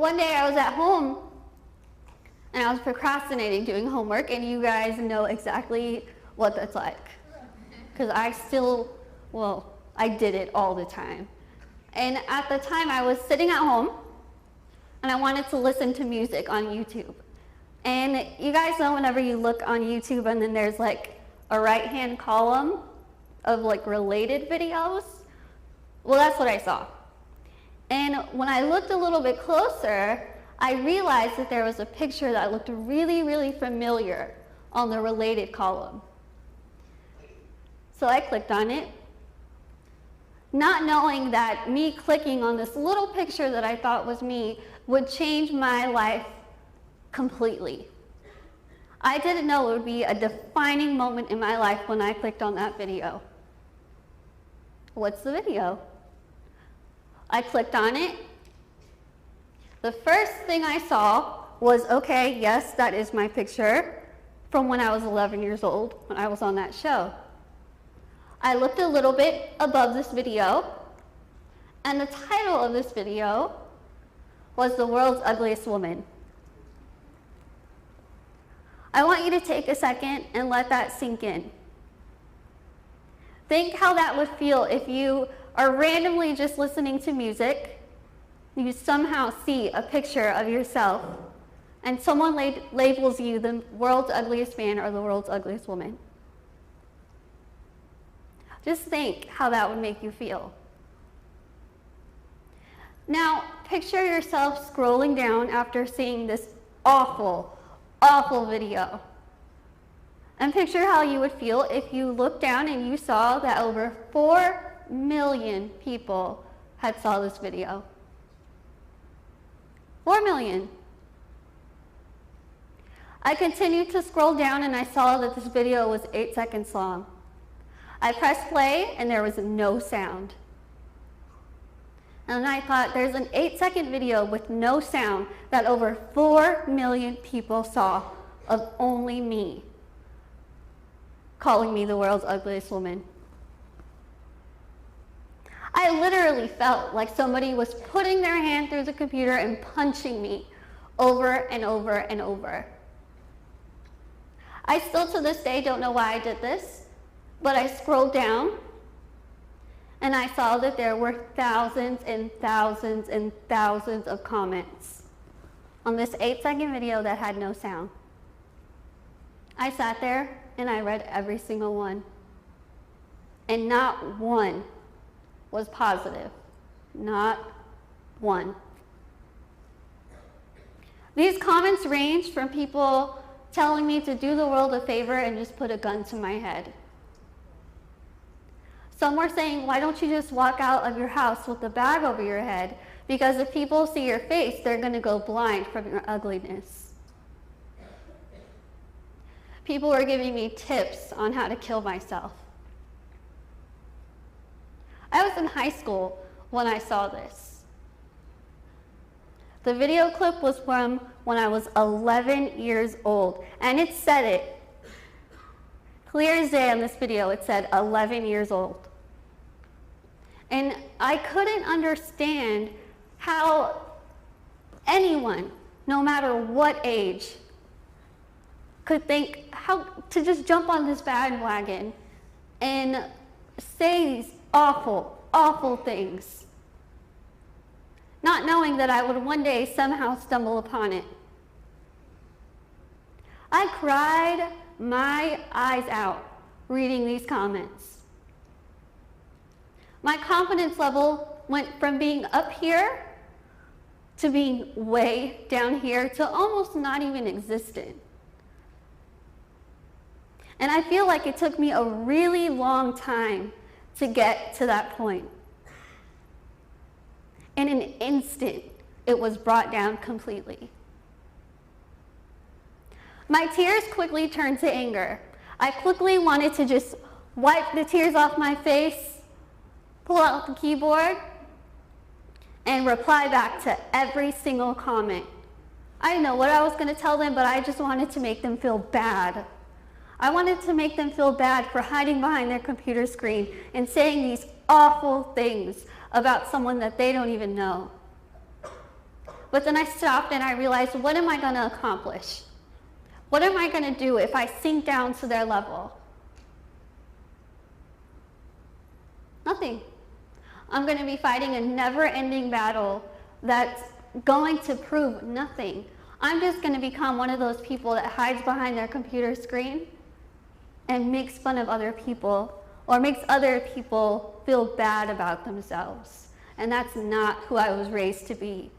one day I was at home and I was procrastinating doing homework, and you guys know exactly what that's like. Because I did it all the time. And at the time I was sitting at home and I wanted to listen to music on YouTube. And you guys know whenever you look on YouTube and then there's like a right-hand column of like related videos? Well, that's what I saw. And when I looked a little bit closer, I realized that there was a picture that looked really, really familiar on the related column. So I clicked on it, not knowing that me clicking on this little picture that I thought was me would change my life completely. I didn't know it would be a defining moment in my life when I clicked on that video. What's the video? I clicked on it. The first thing I saw was, okay, yes, that is my picture from when I was 11 years old, when I was on that show. I looked a little bit above this video, and the title of this video was The World's Ugliest Woman. I want you to take a second and let that sink in. Think how that would feel if you are randomly just listening to music, you somehow see a picture of yourself, and someone labels you the world's ugliest man or the world's ugliest woman. Just think how that would make you feel. Now, picture yourself scrolling down after seeing this awful, awful video. And picture how you would feel if you looked down and you saw that over 4 million people had saw this video. 4 million. I continued to scroll down and I saw that this video was 8 seconds long. I pressed play and there was no sound. And I thought, there's an 8-second video with no sound that over 4 million people saw of only me calling me the world's ugliest woman. I literally felt like somebody was putting their hand through the computer and punching me over and over and over. I still to this day don't know why I did this, but I scrolled down and I saw that there were thousands and thousands and thousands of comments on this 8-second video that had no sound. I sat there and I read every single one, and not one was positive. Not one. These comments ranged from people telling me to do the world a favor and just put a gun to my head. Some were saying, why don't you just walk out of your house with a bag over your head? Because if people see your face, they're going to go blind from your ugliness. People were giving me tips on how to kill myself. I was in high school when I saw this. The video clip was from when I was 11 years old, and it said it. Clear as day on this video, it said 11 years old. And I couldn't understand how anyone, no matter what age, could think how to just jump on this bandwagon and say these awful, awful things, not knowing that I would one day somehow stumble upon it. I cried my eyes out reading these comments. My confidence level went from being up here to being way down here to almost not even existent. And I feel like it took me a really long time to get to that point. In an instant, it was brought down completely. My tears quickly turned to anger. I quickly wanted to just wipe the tears off my face, pull out the keyboard, and reply back to every single comment. I didn't know what I was going to tell them, but I just wanted to make them feel bad. I wanted to make them feel bad for hiding behind their computer screen and saying these awful things about someone that they don't even know. But then I stopped and I realized, what am I going to accomplish? What am I going to do if I sink down to their level? Nothing. I'm going to be fighting a never-ending battle that's going to prove nothing. I'm just going to become one of those people that hides behind their computer screen and makes fun of other people, or makes other people feel bad about themselves. And that's not who I was raised to be.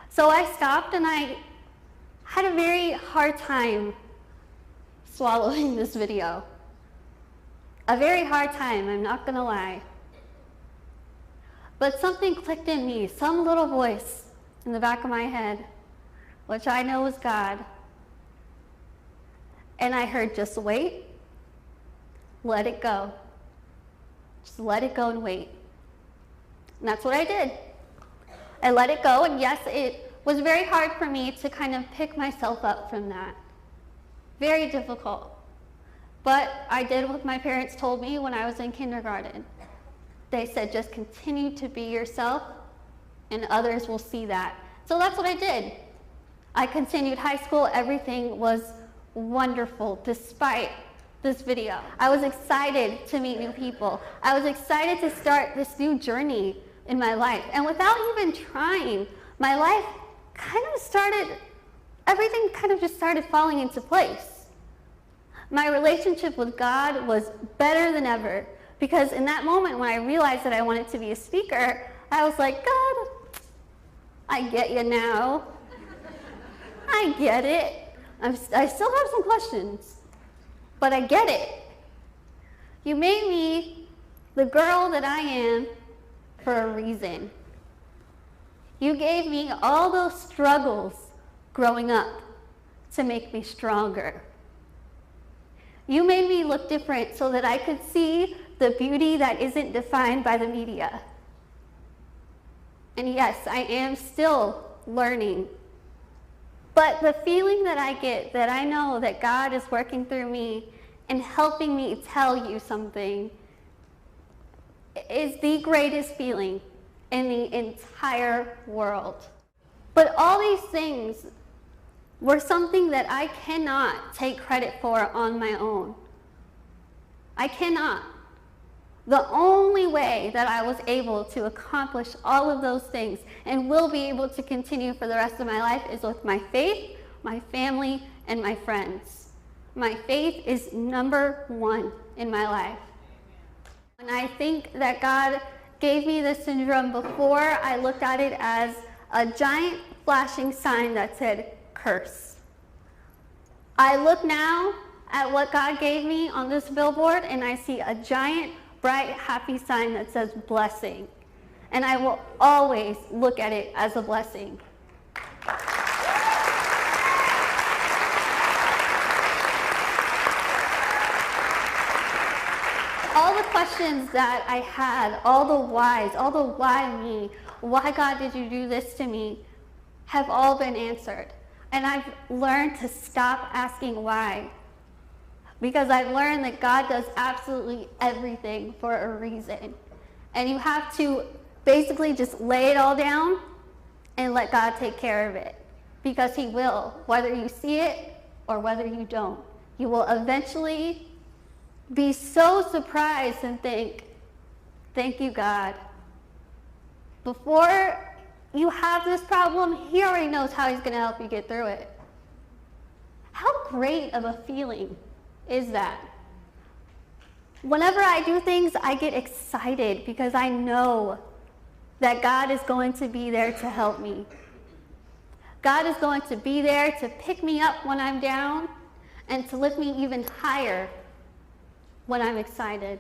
So I stopped and I had a very hard time swallowing this video. A very hard time, I'm not gonna lie. But something clicked in me, some little voice in the back of my head, which I know is God. And I heard, just wait, let it go. Just let it go and wait. And that's what I did. I let it go, and yes, it was very hard for me to kind of pick myself up from that. Very difficult. But I did what my parents told me when I was in kindergarten. They said, just continue to be yourself, and others will see that. So that's what I did. I continued high school. Everything was wonderful despite this video. I was excited to meet new people. I was excited to start this new journey in my life. And without even trying, my life everything kind of just started falling into place. My relationship with God was better than ever, because in that moment when I realized that I wanted to be a speaker, I was like, God, I get you now. I get it. I still have some questions, but I get it. You made me the girl that I am for a reason. You gave me all those struggles growing up to make me stronger. You made me look different so that I could see the beauty that isn't defined by the media. And yes, I am still learning. But the feeling that I get, that I know that God is working through me and helping me tell you something, is the greatest feeling in the entire world. But all these things were something that I cannot take credit for on my own. I cannot. The only way that I was able to accomplish all of those things and will be able to continue for the rest of my life is with my faith, my family, and my friends. My faith is number one in my life. And I think that God gave me this syndrome before I looked at it as a giant flashing sign that said, curse. I look now at what God gave me on this billboard and I see a giant, bright, happy sign that says blessing. And I will always look at it as a blessing. All the questions that I had, all the whys, all the why me, why God did you do this to me, have all been answered. And I've learned to stop asking why, because I've learned that God does absolutely everything for a reason. And you have to basically just lay it all down and let God take care of it, because he will, whether you see it or whether you don't. You will eventually be so surprised and think, thank you, God. Before you have this problem, he already knows how he's going to help you get through it. How great of a feeling is that? Whenever I do things, I get excited because I know that God is going to be there to help me. God is going to be there to pick me up when I'm down and to lift me even higher when I'm excited.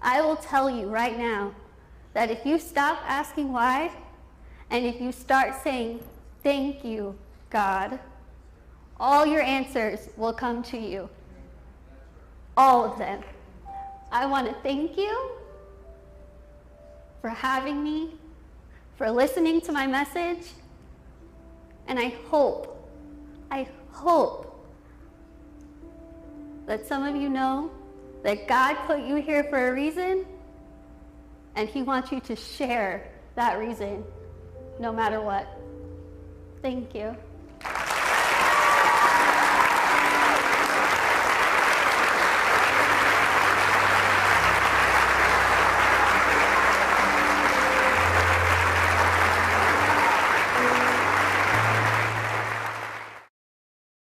I will tell you right now that if you stop asking why, and if you start saying, thank you, God, all your answers will come to you. All of them. I want to thank you for having me, for listening to my message, and I hope that some of you know that God put you here for a reason, and he wants you to share that reason, no matter what. Thank you.